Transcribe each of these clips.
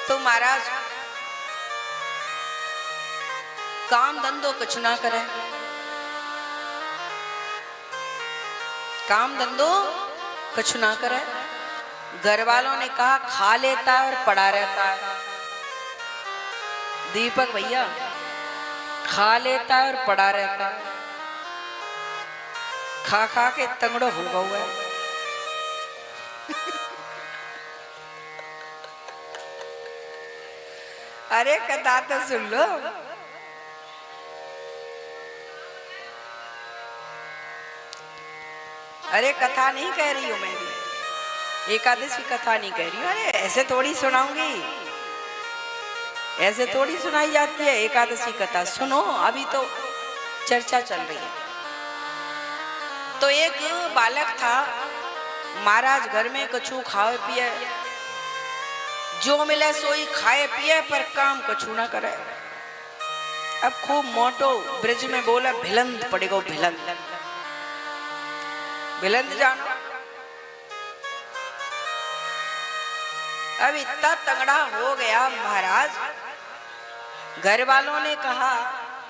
तो महाराज काम धंधो कुछ ना करे, काम धंधो कुछ ना करे। घर वालों ने कहा खा लेता है और पड़ा रहता है। दीपक भैया खा लेता है और पड़ा रहता है, खा खा के तंगड़ो हो गया है। अरे कथा तो सुन लो। अरे कथा नहीं कह रही हूं मैं भी, एकादशी कथा नहीं कह रही हूं। अरे ऐसे थोड़ी सुनाऊंगी, ऐसे थोड़ी सुनाई जाती है एकादशी कथा। सुनो, अभी तो चर्चा चल रही है। तो एक बालक था, महाराज घर में कछु खाए पिए, जो मिले सोई खाए पिए, पर काम कछु ना करे। अब खूब मोटो ब्रिज में बोला भिलंद पड़ेगो, भिलंद। भिलंद जानो? अब इतना तगड़ा हो गया महाराज, घर वालों ने कहा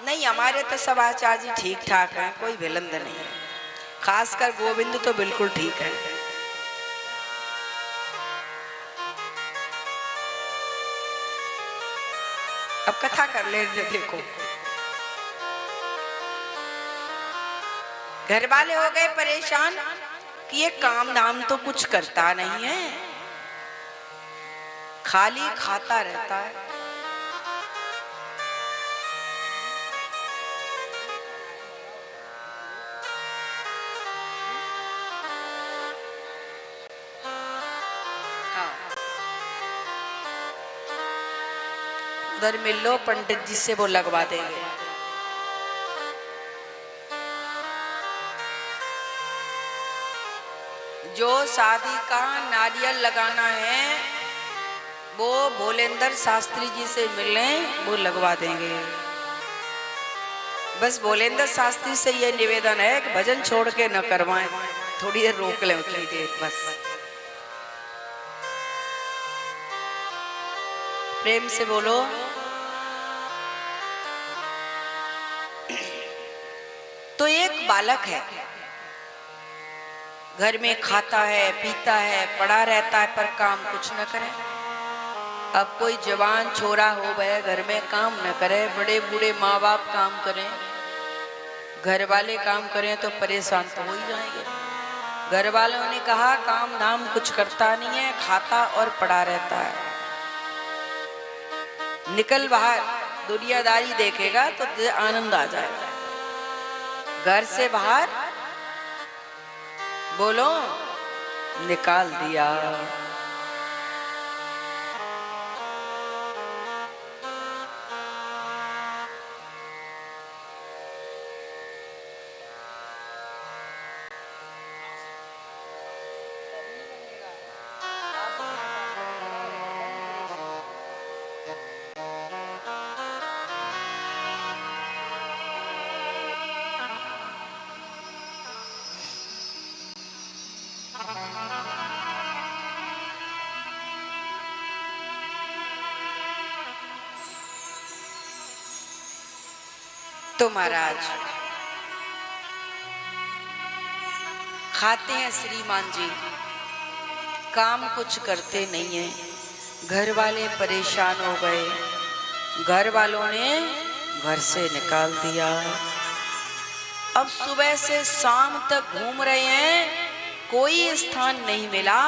नहीं हमारे तो सब आचार्य जी ठीक ठाक हैं, कोई भिलंद नहीं है, खासकर गोविंद तो बिल्कुल ठीक है। अब कथा कर ले, देखो घर वाले हो गए परेशान कि ये काम धाम तो कुछ करता नहीं है, खाली खाता रहता है। हाँ, उधर मिल लो पंडित जी से, वो लगवा देंगे। जो शादी का नारियल लगाना है वो भोलेंद्र शास्त्री जी से मिलें, वो लगवा देंगे। बस भोलेंद्र शास्त्री से ये निवेदन है कि भजन छोड़ के न करवाएं, थोड़ी देर रोक लें, उतनी देर बस। प्रेम से बोलो। तो एक बालक है, घर में खाता है पीता है पड़ा रहता है, पर काम कुछ न करे। अब कोई जवान छोरा हो गया, घर में काम न करे, बड़े बूढ़े माँ बाप काम करें, घर वाले काम करें तो परेशान तो हो ही जाएंगे। घर वालों ने कहा काम धाम कुछ करता नहीं है, खाता और पड़ा रहता है, निकल बाहर, दुनियादारी देखेगा तो आनंद आ जाएगा। घर से बाहर बोलो निकाल दिया। तो महाराज खाते हैं श्रीमान जी, काम कुछ करते नहीं है, घर वाले परेशान हो गए, घर वालों ने घर से निकाल दिया। अब सुबह से शाम तक घूम रहे हैं, कोई स्थान नहीं मिला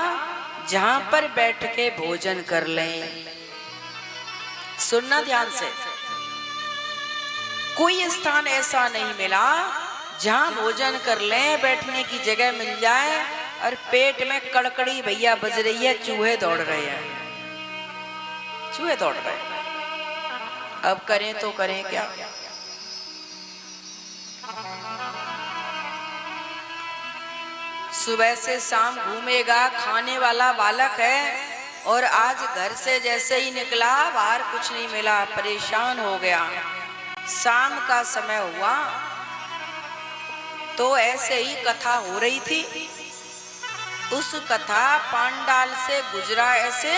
जहां पर बैठ के भोजन कर लें। सुनना ध्यान से, कोई स्थान ऐसा नहीं मिला जहां भोजन कर लें, बैठने की जगह मिल जाए, और पेट में कड़कड़ी भैया बज रही है, चूहे दौड़ रहे हैं, चूहे दौड़ रहे हैं। अब करें तो करें क्या? सुबह से शाम घूमेगा, खाने वाला बालक है, और आज घर से जैसे ही निकला बाहर कुछ नहीं मिला, परेशान हो गया। शाम का समय हुआ तो ऐसे ही कथा हो रही थी। उस कथा पांडाल से गुजरा ऐसे,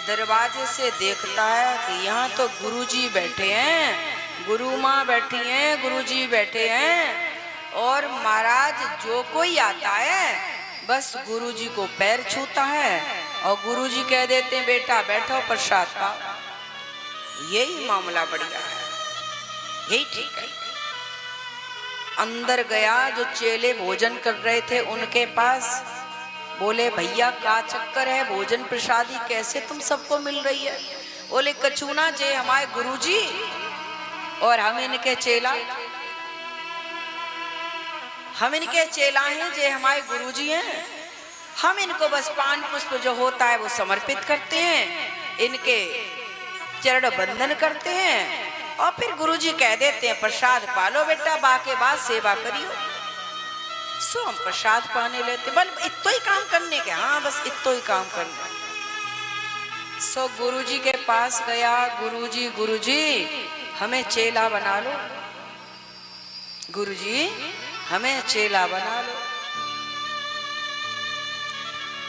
दरवाजे से देखता है कि यहाँ तो गुरुजी बैठे हैं, गुरु माँ बैठी हैं, गुरुजी बैठे हैं। और महाराज जो कोई आता है बस गुरुजी को पैर छूता है और गुरुजी कह देते हैं बेटा बैठो प्रसाद पाओ। यही मामला बढ़िया है, यही ठीक है। अंदर गया, जो चेले भोजन कर रहे थे उनके पास, बोले भैया का चक्कर है, भोजन प्रसादी कैसे तुम सबको मिल रही है? बोले कछूना जे हमारे गुरुजी और हम इनके चेला, हम इनके चेला हैं, जे हमारे गुरुजी हैं। हम इनको बस पान पुष्प जो होता है वो समर्पित करते हैं, इनके चरण बंदन करते हैं और फिर गुरुजी कह देते हैं प्रसाद पालो बेटा, बाके बाद सेवा करियो। सो हम प्रसाद पाने लेते, बल इतो ही काम करने के, हाँ बस इतो ही काम करने। सो गुरुजी के पास गया, गुरुजी गुरुजी हमें चेला बना लो, गुरुजी हमें चेला बना लो।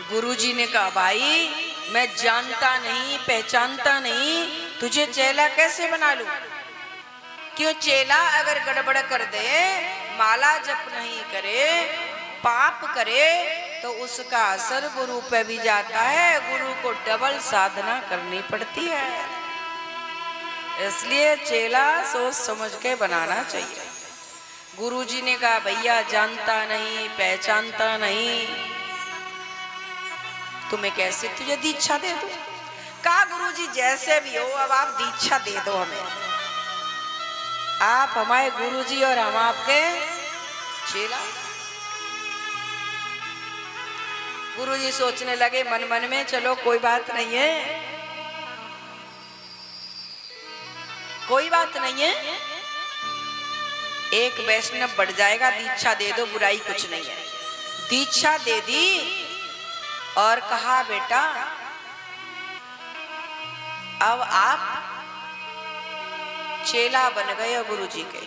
गुरुजी ने कहा भाई मैं जानता नहीं पहचानता नहीं, तुझे चेला कैसे बना लूं? क्यों चेला अगर गड़बड़ कर दे, माला जप नहीं करे, पाप करे तो उसका असर गुरु पे भी जाता है, गुरु को डबल साधना करनी पड़ती है। इसलिए चेला सोच समझ के बनाना चाहिए। गुरुजी ने कहा भैया जानता नहीं पहचानता नहीं, तुम्हें कैसे तुझे दीक्षा दे दूं? कहा गुरुजी जैसे भी हो अब आप दीक्षा दे दो हमें, आप हमारे गुरुजी और हम आपके चेला। गुरुजी सोचने लगे मन मन में चलो कोई बात नहीं है, कोई बात नहीं है, एक वैष्णव बढ़ जाएगा, दीक्षा दे दो, बुराई कुछ नहीं है। दीक्षा दे दी और कहा बेटा अब आप चेला बन गए गुरुजी के,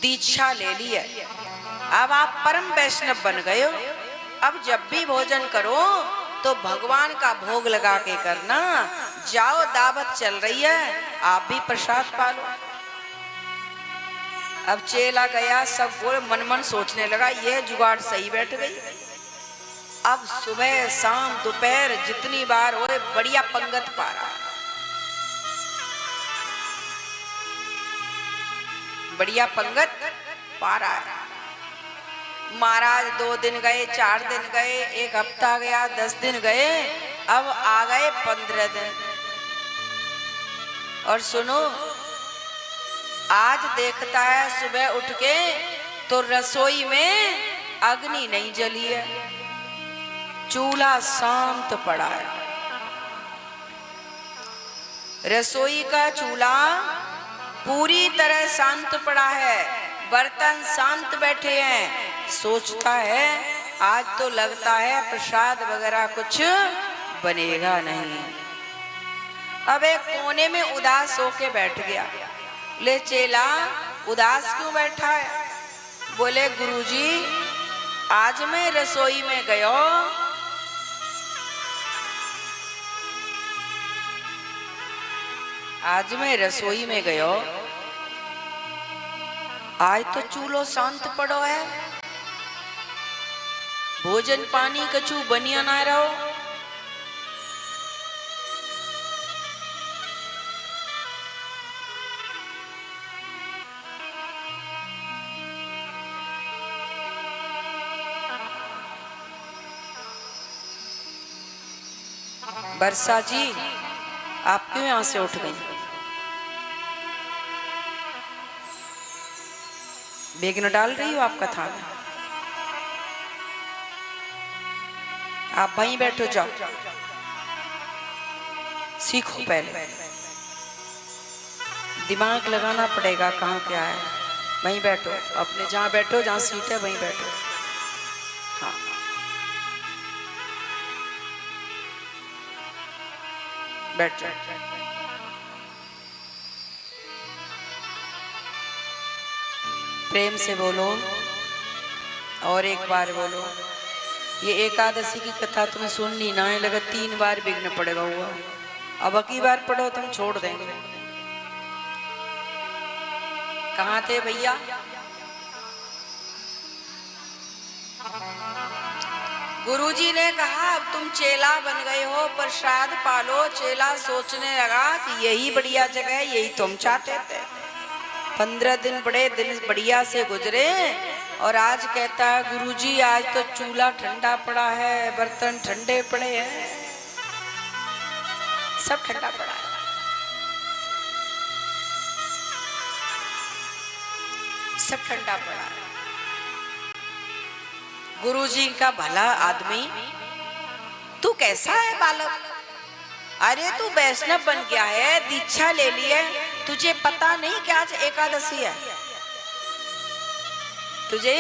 दीक्षा ले ली है, अब आप परम वैष्णव बन गए हो। अब जब भी भोजन करो तो भगवान का भोग लगा के करना, जाओ दावत चल रही है आप भी प्रसाद पालो। अब चेला गया, सब बोले मन मन सोचने लगा ये जुगाड़ सही बैठ गई। अब सुबह शाम दोपहर जितनी बार हो बढ़िया पंगत पा रहा, बढ़िया पंगत पा रहा है। महाराज 2 दिन गए, 4 दिन गए, 1 हफ्ता गया, 10 दिन गए, अब आ गए 15 दिन। और सुनो आज देखता है सुबह उठ के तो रसोई में अग्नि नहीं जली है, चूल्हा शांत पड़ा है। रसोई का चूल्हा पूरी तरह शांत पड़ा है, बर्तन शांत बैठे हैं। सोचता है आज तो लगता है प्रसाद वगैरह कुछ बनेगा नहीं। अब एक कोने में उदास होके बैठ गया। ले चेला उदास क्यों बैठा है? बोले गुरुजी आज मैं रसोई में गयो, आज मैं रसोई में गयो, आज तो चूल्हो शांत पड़ो है, भोजन पानी कछु बनिया ना रहो। वर्षा जी आप क्यों यहां से उठ गई? बेगन डाल रही हो आप कथा में? आप वहीं बैठो, जाओ सीखो, पहले दिमाग लगाना पड़ेगा कहाँ क्या है। वहीं बैठो, अपने जहाँ बैठो, जहाँ सीट है वहीं बैठो। हाँ बैठ जाओ। प्रेम से बोलो और एक बार बोलो, ये एकादशी की कथा तुम सुननी ना है, लगा 3 बार विघ्न पड़ेगा हुआ। अब की बार पढ़ो तुम छोड़ देंगे। कहाँ थे भैया? गुरुजी ने कहा अब तुम चेला बन गए हो, प्रसाद पालो। चेला सोचने लगा कि यही बढ़िया जगह है, यही तुम चाहते थे। 15 दिन बड़े दिन बढ़िया से गुजरे और आज कहता है गुरुजी आज तो चूल्हा ठंडा पड़ा है, बर्तन ठंडे पड़े हैं, सब ठंडा पड़ा है। सब ठंडा पड़ा है। गुरुजी का भला आदमी, तू कैसा है बालक? अरे तू वैष्णव बन गया है, दीक्षा ले ली है, तुझे पता नहीं कि आज एकादशी है? तुझे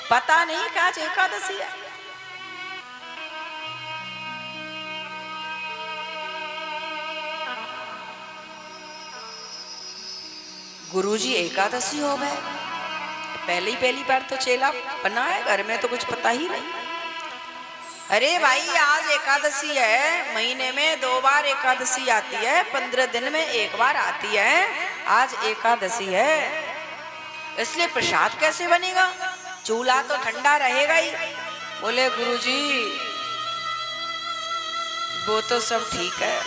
पता नहीं कि आज एकादशी है? गुरुजी एकादशी हो गए, पहली बार तो चेला बना है, घर में तो कुछ पता ही नहीं। अरे भाई आज एकादशी है, महीने में 2 बार एकादशी आती है, 15 दिन में 1 बार आती है, आज एकादशी है, इसलिए प्रसाद कैसे बनेगा? चूल्हा तो ठंडा रहेगा ही। बोले गुरुजी वो तो सब ठीक है,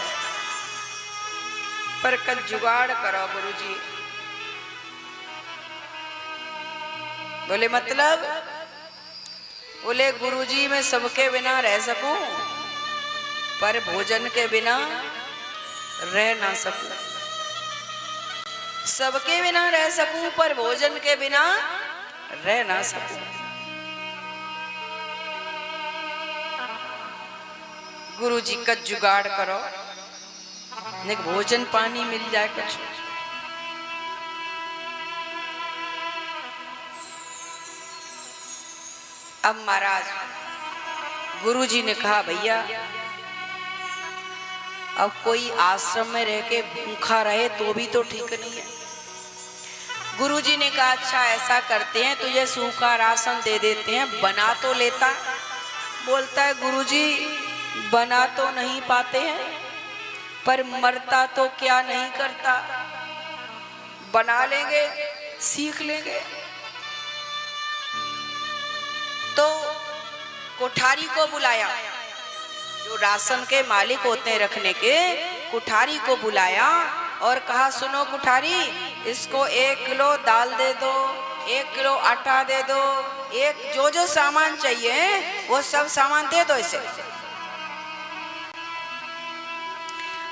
पर कल जुगाड़ करो गुरुजी। बोले मतलब? बोले गुरुजी मैं सबके बिना रह सकूं, पर भोजन के बिना रह ना सकूं। सबके बिना रह सकूं पर भोजन के बिना रह ना सकूं। गुरुजी का जुगाड़ करो, नहीं भोजन पानी मिल जाए कुछ। अब महाराज गुरुजी ने कहा भैया अब कोई आश्रम में रह के भूखा रहे तो भी तो ठीक नहीं है। गुरुजी ने कहा अच्छा ऐसा करते हैं, तुझे सूखा राशन दे देते हैं, बना तो लेता। बोलता है गुरुजी बना तो नहीं पाते हैं, पर मरता तो क्या नहीं करता, बना लेंगे, सीख लेंगे। तो कोठारी को बुलाया, जो राशन के मालिक होते हैं रखने के, कुठारी को बुलाया और कहा सुनो कुठारी, इसको 1 किलो दाल दे दो, 1 किलो आटा दे दो, एक जो जो सामान चाहिए वो सब सामान दे दो इसे।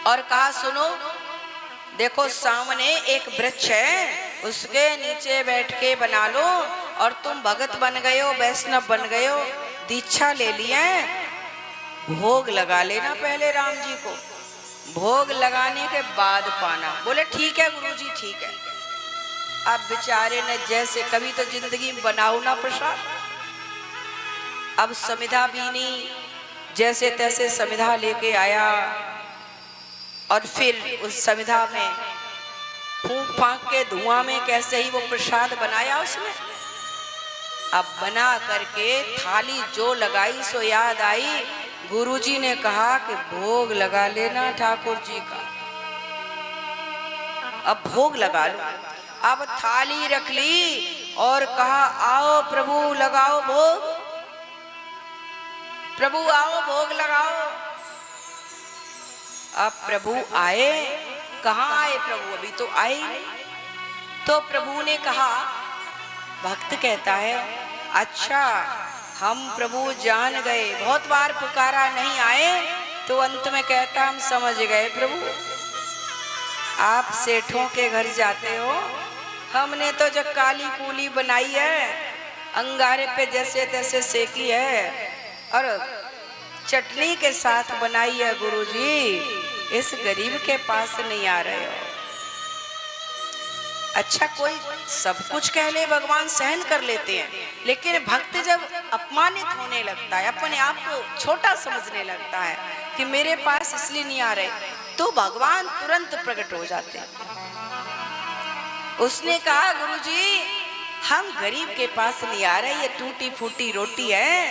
और कहा सुनो देखो सामने एक वृक्ष है, उसके नीचे बैठ के बना लो, और तुम भगत बन गए हो, वैष्णव बन गए हो, दीक्षा ले लिया, भोग लगा लेना पहले राम जी को, भोग लगाने के बाद पाना। बोले ठीक है गुरुजी ठीक है। अब बेचारे ने जैसे कभी तो जिंदगी में बनाओ ना प्रसाद, अब समिधा बीनी, जैसे तैसे समिधा लेके आया और फिर उस समिधा में फूंक फांक के धुआं में कैसे ही वो प्रसाद बनाया उसने। अब बना करके थाली जो लगाई सो याद आई, गुरुजी ने कहा कि भोग लगा लेना ठाकुर जी का, अब भोग लगा लो। अब थाली रख ली और कहा आओ प्रभु लगाओ भोग, प्रभु आओ भोग लगाओ। अब प्रभु आए, कहाँ आए प्रभु, अभी तो आए नहीं। तो प्रभु ने कहा, भक्त कहता है अच्छा हम प्रभु जान गए, बहुत बार पुकारा नहीं आए, तो अंत में कहता हम समझ गए प्रभु, आप सेठों के घर जाते हो, हमने तो जब काली कूली बनाई है, अंगारे पे जैसे तैसे सेकी है और चटनी के साथ बनाई है, गुरुजी इस गरीब के पास नहीं आ रहे हो। अच्छा कोई सब कुछ कह ले, भगवान सहन कर लेते हैं, लेकिन भक्त जब अपमानित होने लगता है, अपने आप को छोटा समझने लगता है कि मेरे पास इसलिए नहीं आ रहे, तो भगवान तुरंत प्रकट हो जाते हैं। उसने कहा गुरुजी हम गरीब के पास नहीं आ रहे, ये टूटी फूटी रोटी है,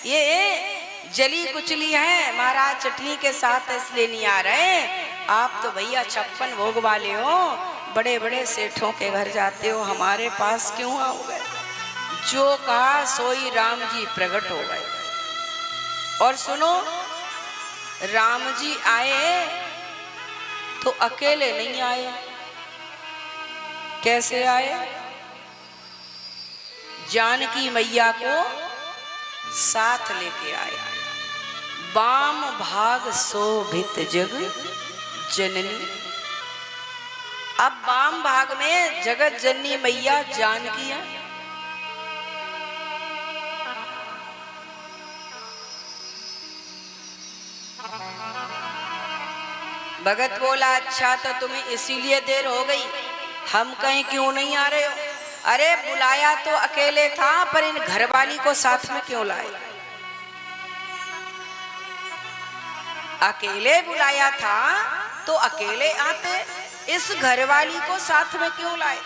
ये जली कुचली है महाराज, चटनी के साथ इसलिए नहीं आ रहे। आप तो भैया 56 भोग वाले हो, बड़े बड़े सेठों के घर जाते हो, हमारे पास क्यों आओगे? जो कहा सोई राम जी प्रकट हो गए। और सुनो, राम जी आए तो अकेले नहीं आए। कैसे आए? जानकी मैया को साथ लेके आए। बाम भाग शोभित जग जननी। अब बाम भाग में जगत जननी मैया जानकी है। भगत बोला, अच्छा तो तुम्हें इसीलिए देर हो गई, हम कहीं क्यों नहीं आ रहे हो? अरे बुलाया तो अकेले था, पर इन घरवाली को साथ में क्यों लाए? अकेले बुलाया था तो अकेले आते, इस घरवाली को साथ में क्यों लाए?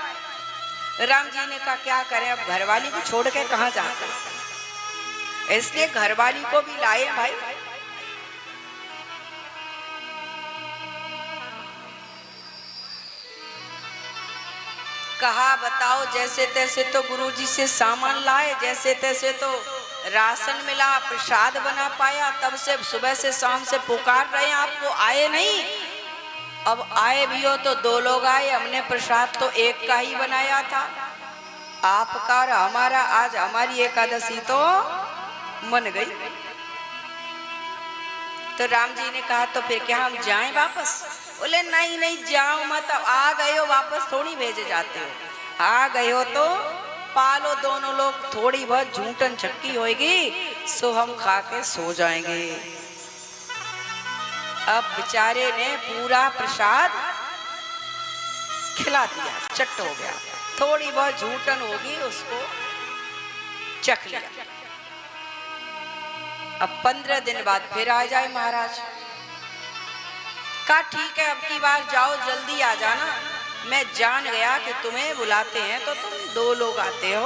राम जी ने कहा क्या करें, अब घरवाली को छोड़ के कहां जाते, इसलिए घरवाली को भी लाए भाई। कहा बताओ, जैसे तैसे तो गुरुजी से सामान लाए, जैसे तैसे तो राशन मिला, प्रसाद बना पाया, तब से सुबह से शाम से पुकार रहे हैं आपको, आए नहीं। अब आए भी हो तो 2 लोग आए, हमने प्रसाद तो एक का ही बनाया था, आपका और हमारा, आज हमारी एकादशी तो मन गई। तो राम जी ने कहा तो फिर क्या हम जाएं वापस? बोले नहीं नहीं जाओ मत, आ गए हो वापस थोड़ी भेजे जाते हो, आ गए हो तो पालो दोनों लोग, थोड़ी बहुत झूठन चक्की होगी सो हम खा के सो जाएंगे। अब बेचारे ने पूरा प्रसाद खिला दिया, चट हो गया, थोड़ी बहुत झूठन होगी उसको चख लिया। अब 15 दिन बाद फिर आ जाए महाराज। कहा ठीक है, अब की बार जाओ, जल्दी आ जाना, मैं जान गया कि तुम्हें बुलाते हैं तो तुम 2 लोग आते हो,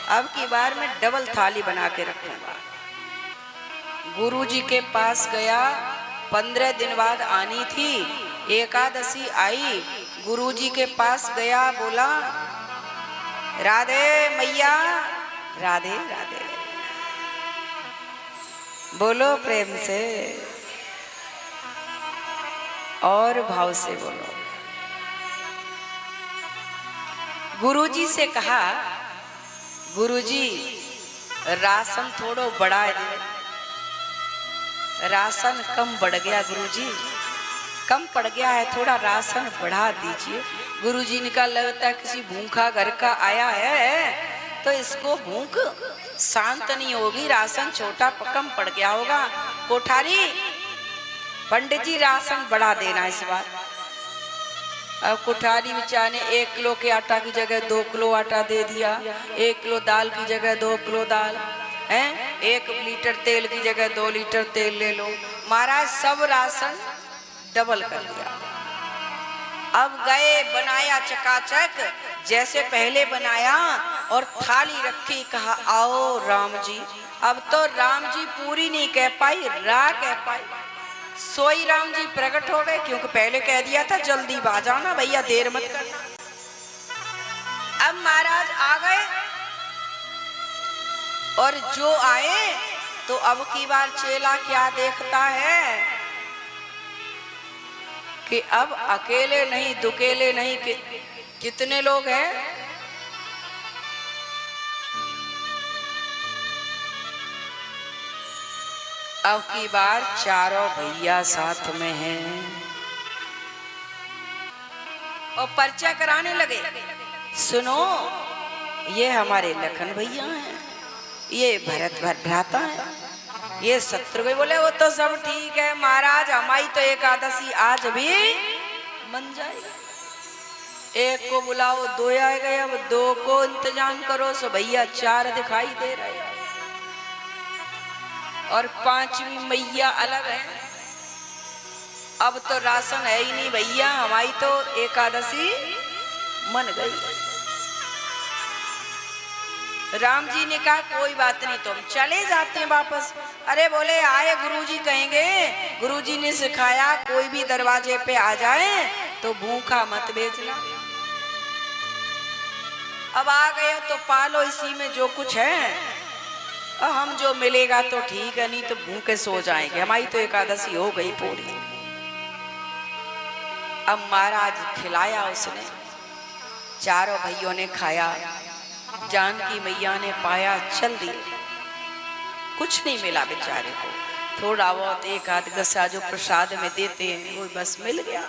अब की बार मैं डबल थाली बना के रखूंगा। गुरुजी के पास गया, 15 दिन बाद आनी थी, एकादशी आई, गुरुजी के पास गया, बोला राधे मैया, राधे राधे, बोलो प्रेम से और भाव से बोलो। गुरुजी से कहा, गुरुजी राशन थोड़ो बढ़ा दे, राशन कम बढ़ गया गुरुजी, कम पड़ गया है, थोड़ा राशन बढ़ा दीजिए। गुरुजी ने कहा लगता है किसी भूखा घर का आया है, तो इसको भूख शांत नहीं होगी, राशन छोटा कम पड़ गया होगा। कोठारी पंडित जी राशन बढ़ा देना इस बार। अब कोठारी बेचारे ने 1 किलो के आटा की जगह 2 किलो आटा दे दिया, 1 किलो दाल की जगह 2 किलो दाल, हैं 1 लीटर तेल की जगह 2 लीटर तेल ले लो। महाराज सब राशन डबल कर लिया। अब गए, बनाया चकाचक जैसे पहले बनाया और थाली रखी, कहा आओ राम जी। अब तो राम जी पूरी नहीं कह पाई, रा कह पाई, सोई राम जी प्रकट हो गए, क्योंकि पहले कह दिया था जल्दी आ जाना भैया, देर मत करना। अब महाराज आ गए और जो आए तो अब की बार चेला क्या देखता है कि अब अकेले नहीं दुकेले नहीं, कितने लोग हैं? अब की बार चारों भैया साथ में हैं और पर्चा कराने लगे। सुनो, ये हमारे लखन भैया हैं, ये भरत भ्राता है, ये शत्रुघ्न। बोले वो तो सब ठीक है महाराज, हमारी तो एकादशी आज भी मन जाएगी। 1 को बुलाओ 2 आ गए, अब 2 को इंतजाम करो, सो भैया 4 दिखाई दे रहे हैं और 5वीं मैया अलग है। अब तो राशन है ही नहीं भैया, हमारी तो एकादशी मन गई। राम जी ने कहा कोई बात नहीं, तुम चले जाते हैं वापस। अरे बोले आए गुरुजी कहेंगे, गुरुजी ने सिखाया कोई भी दरवाजे पे आ जाए तो भूखा मत भेजना। अब आ गए हो तो पालो इसी में जो कुछ है, और हम जो मिलेगा तो ठीक है, नहीं तो भूखे सो जाएंगे। हमारी तो एकादशी हो गई पूरी। अब महाराज खिलाया उसने, चारों भाइयों ने खाया, जानकी मैया ने पाया, चल दिए। कुछ नहीं मिला बेचारे को, थोड़ा बहुत एक आध गसा जो प्रसाद में देते हैं वो बस मिल गया।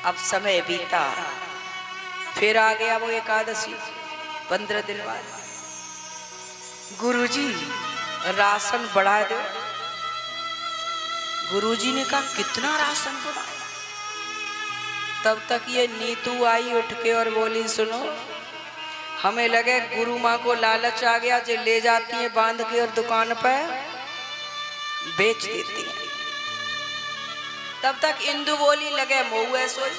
अब समय बीता, फिर आ गया वो एकादशी 15 दिन बाद। गुरुजी राशन बढ़ा दो। गुरुजी ने कहा कितना राशन बढ़ाए? तब तक ये नीतू आई उठ के और बोली सुनो, हमें लगे गुरु माँ को लालच आ गया, जो ले जाती है बांध के और दुकान पर बेच देती है। तब तक इंदु बोली लगे मऊए सोई।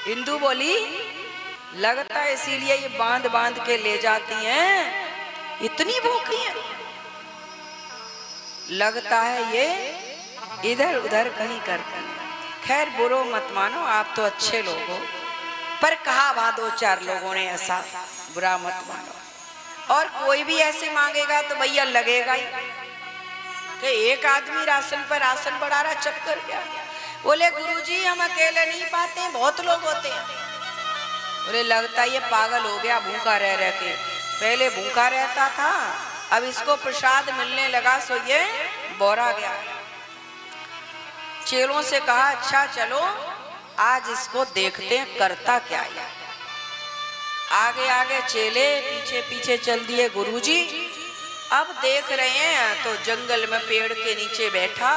इंदु बोली लगता है इसीलिए ये बांध बांध के ले जाती हैं, इतनी भूखी है, लगता है ये इधर उधर कहीं करती है। खैर बुरो मत मानो, आप तो अच्छे लोग हो, पर कहा वहां 2-4 लोगों ने ऐसा, बुरा मत मानो। और कोई भी ऐसे मांगेगा तो भैया लगेगा ही कि एक आदमी राशन पर राशन बढ़ा रहा, चक्कर क्या? बोले गुरुजी हम अकेले नहीं पाते हैं, बहुत लोग होते हैं। बोले लगता है ये पागल हो गया भूखा रह रह के, पहले भूखा रहता था, अब इसको प्रसाद मिलने लगा सो ये बोरा गया। चेलों से कहा अच्छा चलो आज इसको देखते हैं करता क्या है। आगे आगे चेले, पीछे पीछे चल दिए गुरुजी। अब देख रहे हैं तो जंगल में पेड़ के नीचे बैठा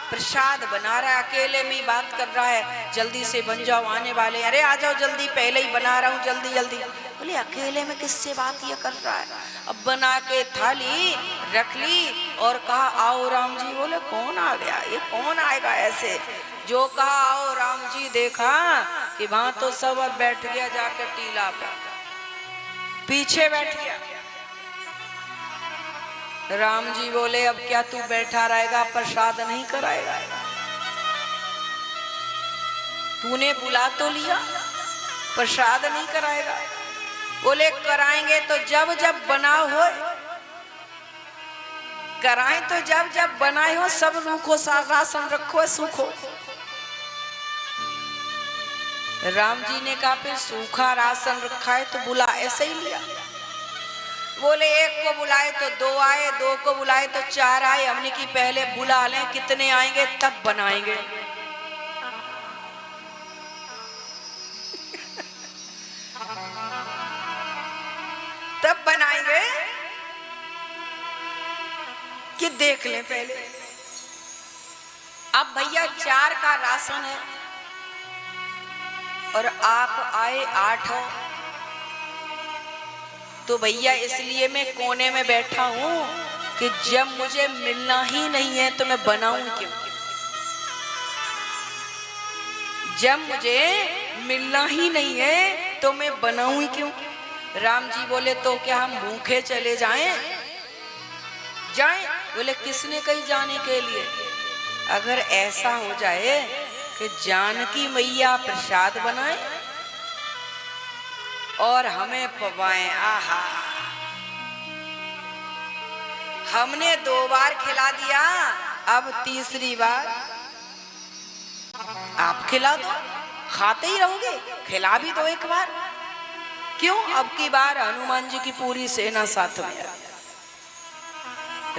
प्रसाद बना रहा है, अकेले में ही बात कर रहा है, जल्दी से बन जाओ आने वाले, अरे आ जाओ जल्दी, पहले ही बना रहा हूँ जल्दी जल्दी। बोले अकेले में किससे बात ये कर रहा है? अब बना के थाली रख ली और कहा आओ राम जी। बोले कौन आ गया, ये कौन आएगा ऐसे? जो कहा आओ राम जी, देखा कि वहां तो सब अब बैठ गया जाकर टीला पर, पीछे बैठ गया। राम जी बोले अब क्या तू बैठा रहेगा, प्रसाद नहीं कराएगा? तूने बुला तो लिया, प्रसाद नहीं कराएगा? बोले कराएंगे तो जब जब बनाओ हो, कराएं तो जब जब बनाए हो, सब रूखो राशन रखो सूखो। राम जी ने कहा फिर सूखा राशन रखा है तो बुला ऐसे ही लिया। बोले एक को बुलाए तो 2 आए, 2 को बुलाए तो 4 आए, हमने की पहले बुला लें कितने आएंगे तब बनाएंगे। तब बनाएंगे कि देख लें पहले। अब भैया 4 का राशन है और आप आए 8 हो, तो भैया इसलिए मैं कोने में बैठा हूं कि जब मुझे मिलना ही नहीं है तो मैं बनाऊं क्यों? जब मुझे मिलना ही नहीं है तो मैं बनाऊं क्यों? राम जी बोले तो क्या हम भूखे चले जाएं? बोले किसने कहीं जाने के लिए? अगर ऐसा हो जाए कि जानकी मैया प्रसाद बनाए और हमें पवाएं, आहा, हमने 2 बार खिला दिया, अब तीसरी बार आप खिला दो, खाते ही रहोगे, खिला भी दो एक बार। क्यों? अब की बार हनुमान जी की पूरी सेना साथ में है।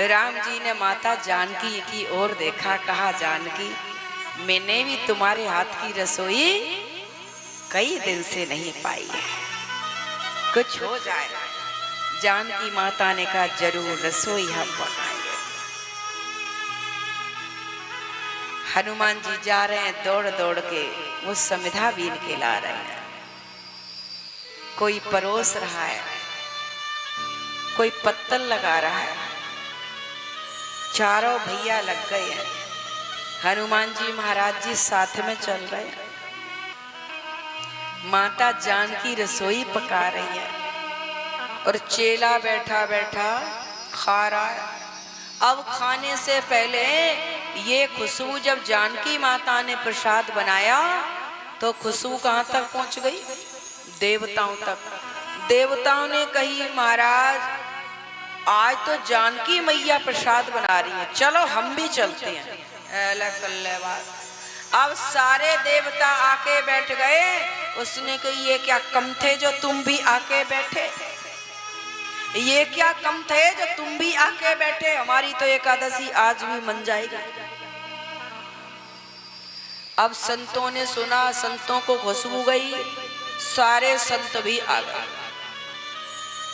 राम जी ने माता जानकी की ओर देखा, कहा जानकी मैंने भी तुम्हारे हाथ की रसोई कई दिन से नहीं पाई है, कुछ हो जाए। जानकी माता ने कहा जरूर रसोई हम बनाएंगे। हनुमान जी जा रहे हैं दौड़ दौड़ के, वो समिधा बीन के ला रहे हैं, कोई परोस रहा है, कोई पत्तल लगा रहा है, चारों भैया लग गए हैं। हनुमान जी महाराज जी साथ में चल रहे हैं। माता जानकी रसोई पका रही है और चेला बैठा बैठा खा रहा है। अब खाने से पहले ये खुशबू, जब जानकी माता ने प्रसाद बनाया तो खुशबू कहाँ तक पहुंच गई? देवताओं तक। देवताओं ने कही महाराज आज तो जानकी मैया प्रसाद बना रही है, चलो हम भी चलते हैं। अब सारे देवता आके बैठ गए। उसने कही ये क्या कम थे जो तुम भी आके बैठे? ये क्या कम थे जो तुम भी आके बैठे? हमारी तो एकादशी आज भी मन जाएगी। अब संतों ने सुना, संतों को खुशबू गई, सारे संत भी आ गए।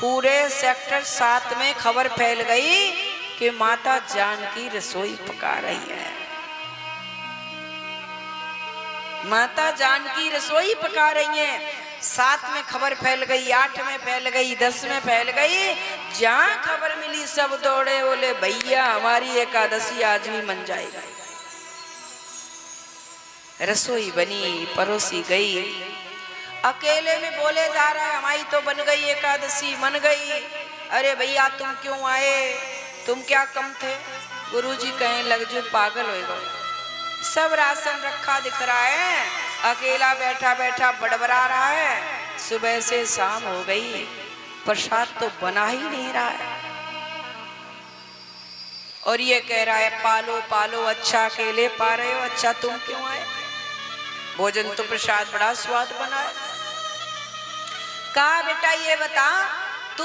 पूरे सेक्टर 7 में खबर फैल गई कि माता जानकी रसोई पका रही है। माता जानकी रसोई पका रही है। 7 में खबर फैल गई, 8 में फैल गई, 10 में फैल गई। जहां खबर मिली सब दौड़े, बोले भैया हमारी एकादशी आज भी मन जाएगी। रसोई बनी, परोसी गई। अकेले में बोले जा रहा है हमारी तो बन गई एकादशी, मन गई। अरे भैया तुम क्यों आए, तुम क्या कम थे? गुरुजी कहें लग जो पागल हो गए, सब राशन रखा दिख रहा है, अकेला बैठा बैठा बड़बड़ा रहा है। सुबह से शाम हो गई, प्रसाद तो बना ही नहीं रहा है। और ये कह रहा है पालो पालो, अच्छा अकेले पा रहे हो, अच्छा तुम क्यों आए? भोजन तो प्रसाद बड़ा स्वाद बना है। कहा बेटा ये बता तू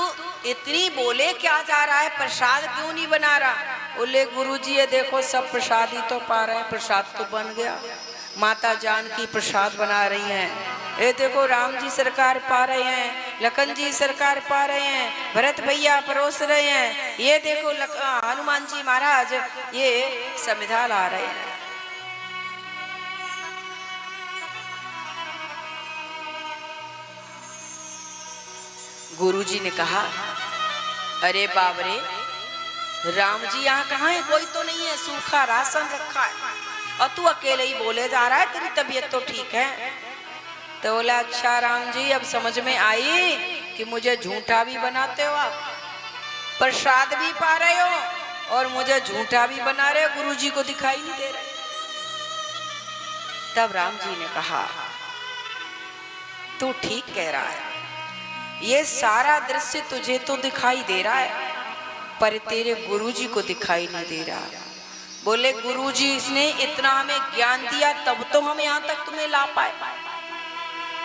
इतनी बोले क्या जा रहा है, प्रसाद क्यों नहीं बना रहा? बोले गुरुजी ये देखो सब प्रसाद ही तो पा रहे हैं, प्रसाद तो बन गया। माता जानकी प्रसाद बना रही हैं, ये देखो राम जी सरकार पा रहे हैं, लखन जी सरकार पा रहे हैं, भरत भैया परोस रहे हैं, ये देखो हनुमान जी महाराज ये समिधा ला रहे हैं। गुरुजी ने कहा अरे बाबरे राम जी यहाँ कहाँ है? कोई तो नहीं है, सूखा राशन रखा है और तू अकेले ही बोले जा रहा है, तेरी तबीयत तो ठीक है? तो बोला अच्छा राम जी अब समझ में आई कि मुझे झूठा भी बनाते हो आप, प्रसाद भी पा रहे हो और मुझे झूठा भी बना रहे हो, गुरुजी को दिखाई नहीं दे रहे। तब राम जी ने कहा तू ठीक कह रहा है, ये सारा दृश्य तुझे तो दिखाई दे रहा है पर तेरे गुरुजी को दिखाई नहीं दे रहा। बोले गुरुजी इसने इतना हमें ज्ञान दिया तब तो हम यहाँ तक तुम्हें ला पाए,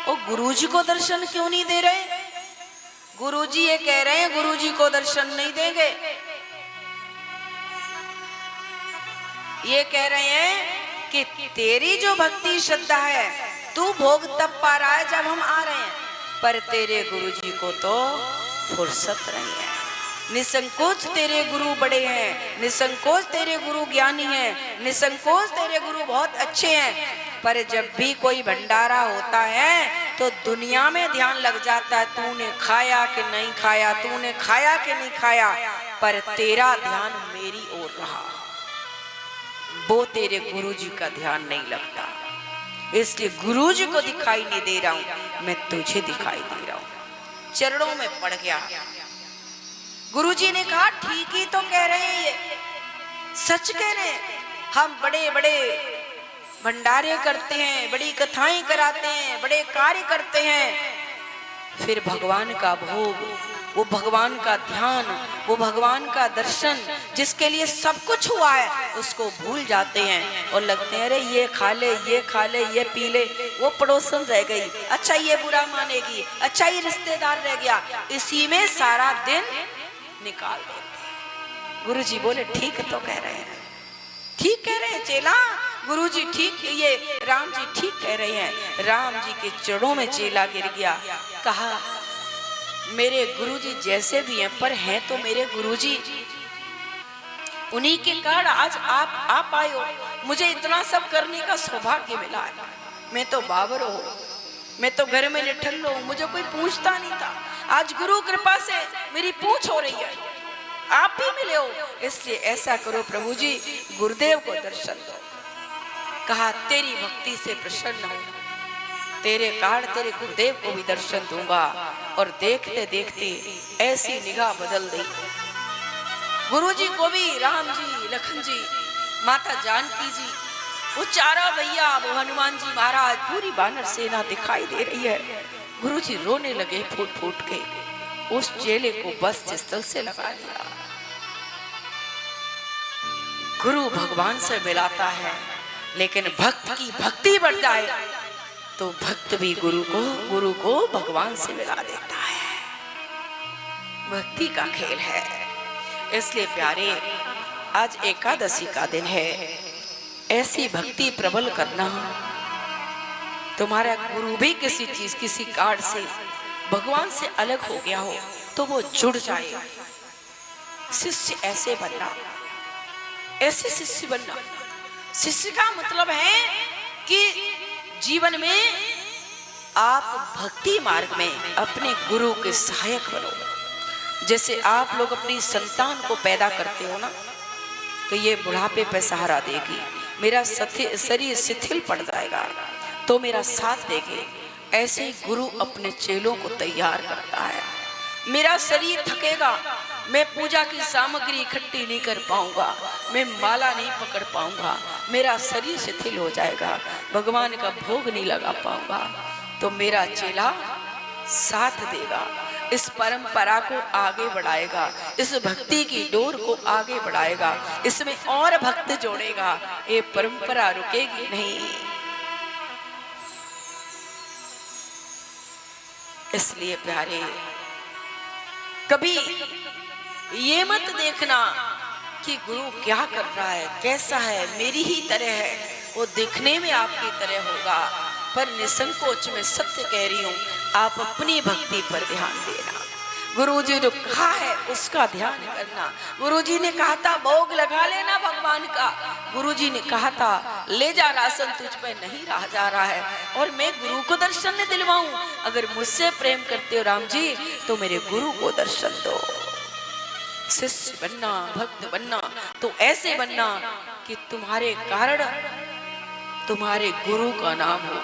और गुरुजी को दर्शन क्यों नहीं दे रहे? गुरुजी ये कह रहे हैं गुरुजी को दर्शन नहीं देंगे, ये कह रहे हैं कि तेरी जो भक्ति श्रद्धा है तू भोग तब पा रहा है जब हम आ रहे हैं, पर तेरे गुरुजी को तो फुर्सत नहीं है। निसंकोच तेरे गुरु बड़े हैं, निसंकोच तेरे गुरु ज्ञानी हैं, निसंकोच तेरे गुरु बहुत अच्छे हैं, पर जब भी कोई भंडारा होता है तो दुनिया में ध्यान लग जाता है, तूने खाया कि नहीं खाया, तूने खाया कि नहीं खाया, पर तेरा ध्यान मेरी ओर रहा, वो तेरे गुरुजी का ध्यान नहीं लगता। इसलिए गुरुजी को दिखाई नहीं दे रहा हूं, मैं तुझे दिखाई दे रहा हूं। चरणों में पड़ गया। गुरुजी ने कहा ठीक ही तो कह रहे हैं, ये सच कह रहे हैं, हम बड़े बड़े भंडारे करते हैं, बड़ी कथाएं कराते हैं, बड़े कार्य करते हैं, फिर भगवान का भोग, वो भगवान का ध्यान, वो भगवान का दर्शन जिसके लिए सब कुछ हुआ है उसको भूल जाते हैं और लगते हैं अरे ये खा ले, ये खा ले, ये पी ले, वो पड़ोसन रह गई, अच्छा ये बुरा मानेगी, अच्छा ये रिश्तेदार रह गया, इसी में सारा दिन निकाल देते। गुरुजी बोले ठीक तो कह रहे हैं, ठीक कह रहे हैं चेला, गुरुजी ठीक, ये राम जी ठीक कह रहे हैं। राम जी के चरणों में चेला गिर गया, कहा मेरे गुरुजी जैसे भी हैं पर हैं तो मेरे गुरुजी, उन्हीं के कारण आज आप आए हो, मुझे इतना सब करने का सौभाग्य मिला है। मैं तो बाबर हूँ, मैं तो घर में निठल्लो हूँ, मुझे कोई पूछता नहीं था, आज गुरु कृपा से मेरी पूछ हो रही है, आप भी मिले हो, इसलिए ऐसा करो प्रभु जी गुरुदेव को दर्शन दो। कहा तेरी भक्ति से प्रसन्न हो, तेरे कार्ड तेरे गुरुदेव को भी दर्शन दूंगा। और देखते देखते ऐसी निगाह बदल दी। गुरुजी को भी राम जी, लखन जी, माता जानकी जी, वो चारा भैया, वो हनुमान जी महाराज, पूरी वानर सेना दिखाई दे रही है। गुरुजी रोने लगे फूट फूट के। उस चेले को बस स्थल से लगा लिया। गुरु भगवान से मिलाता है, लेकिन भक्त की भक्ति बढ़ जाए तो भक्त भी गुरु को भगवान से मिला देता है। भक्ति का खेल है। इसलिए प्यारे, आज एकादशी का दिन है। ऐसी भक्ति प्रबल करना। तुम्हारा गुरु भी किसी चीज, किसी कार्ड से भगवान से अलग हो गया हो तो वो जुड़ जाए। शिष्य ऐसे बनना, ऐसे शिष्य बनना। शिष्य का मतलब है कि जीवन में आप भक्ति मार्ग में अपने गुरु के सहायक बनो। जैसे आप लोग अपनी संतान को पैदा करते हो ना, तो ये बुढ़ापे पे सहारा देगी, मेरा शरीर शिथिल पड़ जाएगा तो मेरा साथ देगी। ऐसे ही गुरु अपने चेलों को तैयार करता है। मेरा शरीर थकेगा, मैं पूजा की सामग्री इकट्ठी नहीं कर पाऊंगा, मैं माला नहीं पकड़ पाऊंगा, मेरा शरीर शिथिल हो जाएगा, भगवान का भोग नहीं लगा पाऊंगा, तो मेरा चेला साथ देगा, इस परंपरा को आगे बढ़ाएगा, इस भक्ति की डोर को आगे बढ़ाएगा, इसमें और भक्त जोड़ेगा। ये परंपरा रुकेगी नहीं। इसलिए प्यारे, कभी ये मत देखना कि गुरु क्या कर रहा है, कैसा है, मेरी ही तरह है। वो दिखने में आपकी तरह होगा, पर निसंकोच में सत्य कह रही हूं, आप अपनी भक्ति पर ध्यान देना। गुरुजी जो कहा है उसका ध्यान करना। गुरुजी ने कहा था भोग लगा लेना भगवान का। गुरुजी ने कहा था ले जा राशन, तुझ पे नहीं रहा जा रहा है, और मैं गुरु को दर्शन न दिलवाऊं। अगर मुझसे प्रेम करते हो राम जी तो मेरे गुरु को दर्शन दो। शिष्य बनना, भक्त बनना तो ऐसे बनना कि तुम्हारे कारण तुम्हारे गुरु का नाम हो।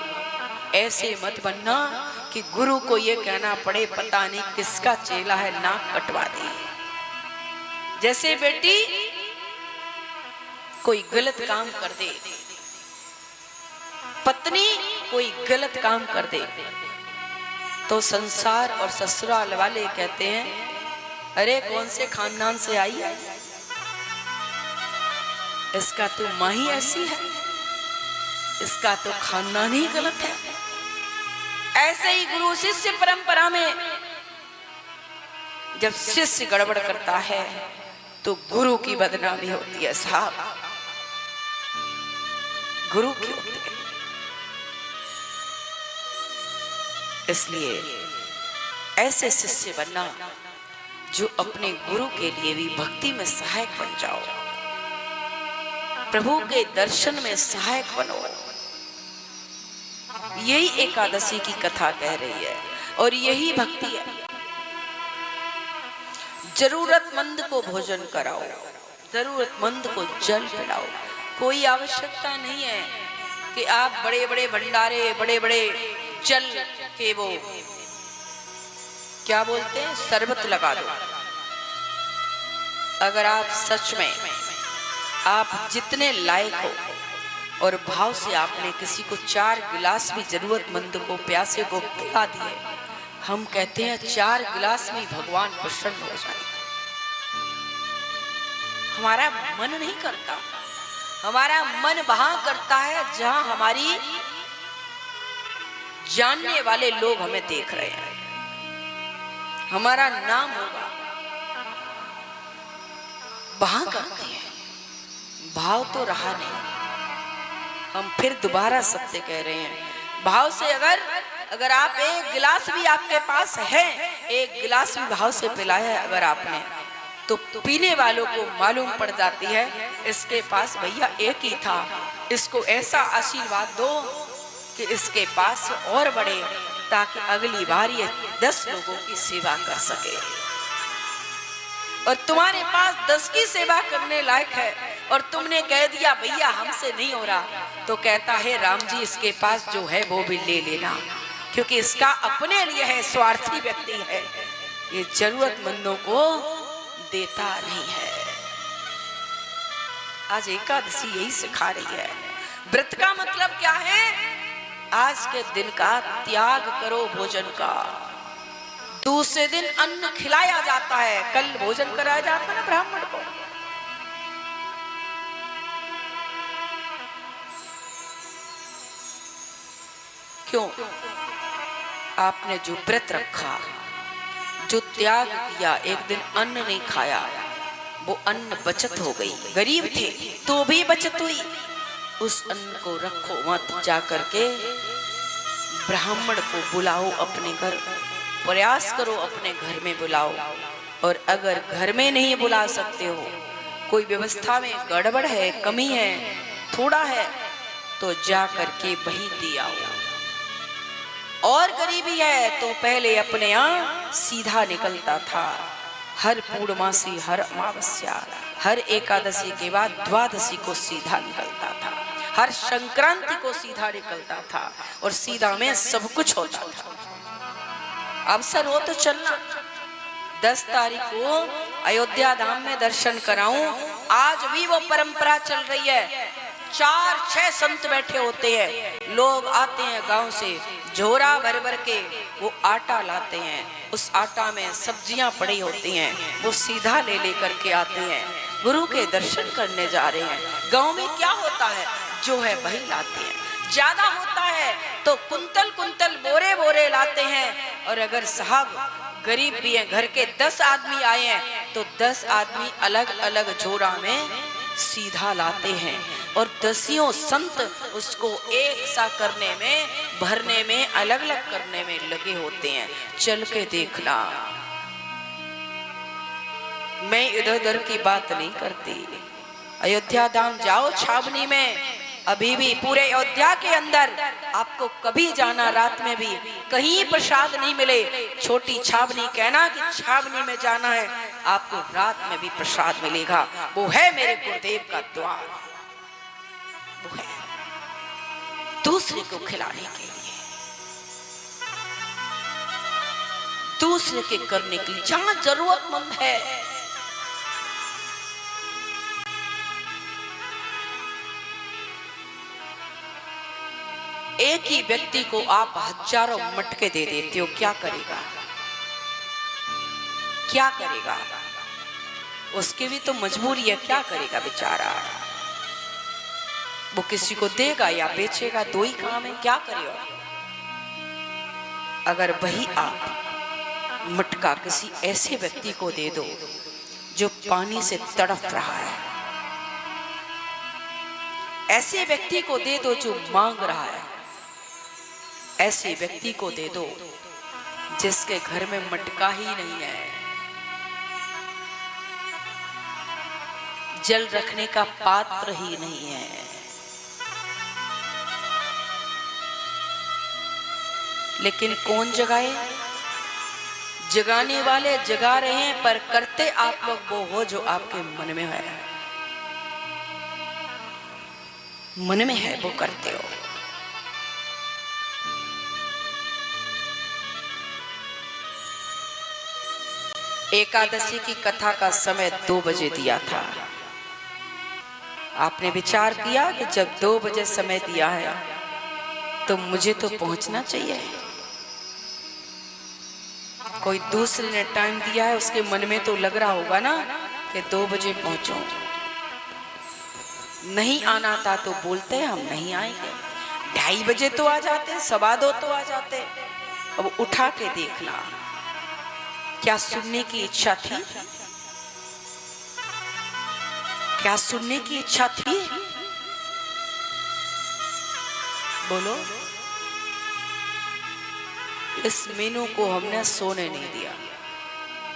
ऐसे मत बनना कि गुरु को ये कहना पड़े पता नहीं किसका चेला है, नाक कटवा दे। जैसे बेटी कोई गलत काम कर दे, पत्नी कोई गलत काम कर दे, तो संसार और ससुराल वाले कहते हैं अरे कौन से खानदान से आई है, इसका तो माँ ही ऐसी है, इसका तो खानदान ही गलत है। ऐसे ही गुरु शिष्य परंपरा में जब शिष्य गड़बड़ करता है तो गुरु की बदनामी होती है। साहब गुरु की होती है। इसलिए ऐसे शिष्य बनना जो अपने गुरु के लिए भी भक्ति में सहायक बन जाओ, प्रभु के दर्शन में सहायक बनो। यही एकादशी की कथा कह रही है और यही भक्ति है। जरूरतमंद को भोजन कराओ, जरूरतमंद को जल पिलाओ। कोई आवश्यकता नहीं है कि आप बड़े बड़े भंडारे, बड़े बड़े जल के वो क्या बोलते हैं शरबत लगा दो। अगर आप सच में आप जितने लायक हो और भाव से आपने किसी को 4 गिलास भी जरूरतमंद को, प्यासे को पिला दिए, हम कहते हैं 4 गिलास में भगवान प्रसन्न हो जाए। हमारा मन नहीं करता, हमारा मन वहां करता है जहां हमारी जानने वाले लोग हमें देख रहे हैं, हमारा नाम होगा, वहां करते हैं। भाव तो रहा नहीं। हम फिर दोबारा सत्य कह रहे हैं, भाव से अगर आप एक गिलास भी आपके पास है, एक गिलास भी भाव से पिलाया है अगर आपने, तो पीने वालों को मालूम पड़ जाती है इसके पास भैया एक ही था, इसको ऐसा आशीर्वाद दो कि इसके पास और बढ़े, ताकि अगली बार ये 10 लोगों की सेवा कर सके। और तुम्हारे पास 10 की सेवा करने लायक है और तुमने कह दिया भैया हमसे नहीं हो रहा, तो कहता है राम जी इसके पास जो है वो भी ले लेना, क्योंकि इसका अपने लिए है, स्वार्थी व्यक्ति है, ये जरूरतमंदों को देता नहीं है। आज एकादशी यही सिखा रही है। व्रत का मतलब क्या है? आज के दिन का त्याग करो भोजन का। दूसरे दिन अन्न खिलाया जाता है, कल भोजन कराया जाता है ना ब्राह्मण को। क्यों? आपने जो व्रत रखा, जो त्याग किया, एक दिन अन्न नहीं खाया, वो अन्न बचत हो गई। गरीब थे तो भी बचत हुई। उस अन्न को रखो मत, जा करके ब्राह्मण को बुलाओ अपने घर, प्रयास करो अपने घर में बुलाओ। और अगर घर में नहीं बुला सकते हो, कोई व्यवस्था में गड़बड़ है, कमी है, थोड़ा है, तो जा करके वहीं दे आओ। और गरीबी है तो पहले अपने यहाँ सीधा निकलता था। हर पूर्णमासी, हर अमावस्या, हर एकादशी के बाद द्वादशी को सीधा निकलता था, हर संक्रांति को सीधा निकलता था, और सीधा में सब कुछ होता था। अवसर हो तो चलना। 10 तारीख को अयोध्या धाम में दर्शन कराऊं। आज भी वो परंपरा चल रही है। 4-6 संत बैठे होते हैं, लोग आते हैं गांव से, झोरा भर भर के वो आटा लाते हैं। उस आटा में सब्जियां पड़ी होती हैं, वो सीधा ले लेकर के आते हैं, गुरु के दर्शन करने जा रहे हैं। गांव में क्या होता है, जो है वही लाते हैं। ज्यादा होता है तो कुंतल कुंतल, बोरे बोरे लाते हैं। और अगर साहब गरीब भी हैं, घर के 10 आदमी आए हैं, तो 10 आदमी अलग अलग झोरा में सीधा लाते हैं। और 10 संत उसको एक सा करने में, भरने में, अलग अलग करने में लगे होते हैं। चल के देखना। मैं इधर उधर की बात नहीं करती। अयोध्या धाम जाओ, छावनी में अभी भी पूरे अयोध्या के अंदर आपको कभी जाना, रात में भी कहीं प्रसाद नहीं मिले, छोटी छावनी कहना कि छावनी में जाना है, आपको रात में भी प्रसाद मिलेगा। वो है मेरे गुरुदेव का द्वार, वो है दूसरे को खिलाने के लिए, दूसरे के करने के लिए, जहां जरूरतमंद है। एक ही व्यक्ति को आप हजारों मटके दे देते हो, क्या करेगा? क्या करेगा? उसकी भी तो मजबूरी है, क्या करेगा बेचारा? वो किसी को देगा या बेचेगा, दो ही काम है, क्या करेगा? अगर वही आप मटका किसी ऐसे व्यक्ति को दे दो जो पानी से तड़प रहा है, ऐसे व्यक्ति को दे दो जो मांग रहा है, ऐसे व्यक्ति को दे दो जिसके घर में मटका ही नहीं है, जल रखने का पात्र ही नहीं है, लेकिन कौन जगाए? जगाने वाले जगा रहे हैं, पर करते आप लोग वो हो जो आपके मन में है, मन में है वो करते हो। एकादशी की कथा का समय 2 बजे दिया था। आपने विचार किया कि जब 2 बजे समय दिया है तो मुझे तो पहुंचना चाहिए। कोई दूसरे ने टाइम दिया है, उसके मन में तो लग रहा होगा ना कि 2 बजे पहुंचो। नहीं आना था तो बोलते हम नहीं आएंगे, 2:30 बजे तो आ जाते, 2:15 तो आ जाते। अब उठा के देखना, क्या सुनने की इच्छा थी? क्या सुनने की इच्छा थी? बोलो। इस मीनू को हमने सोने नहीं दिया।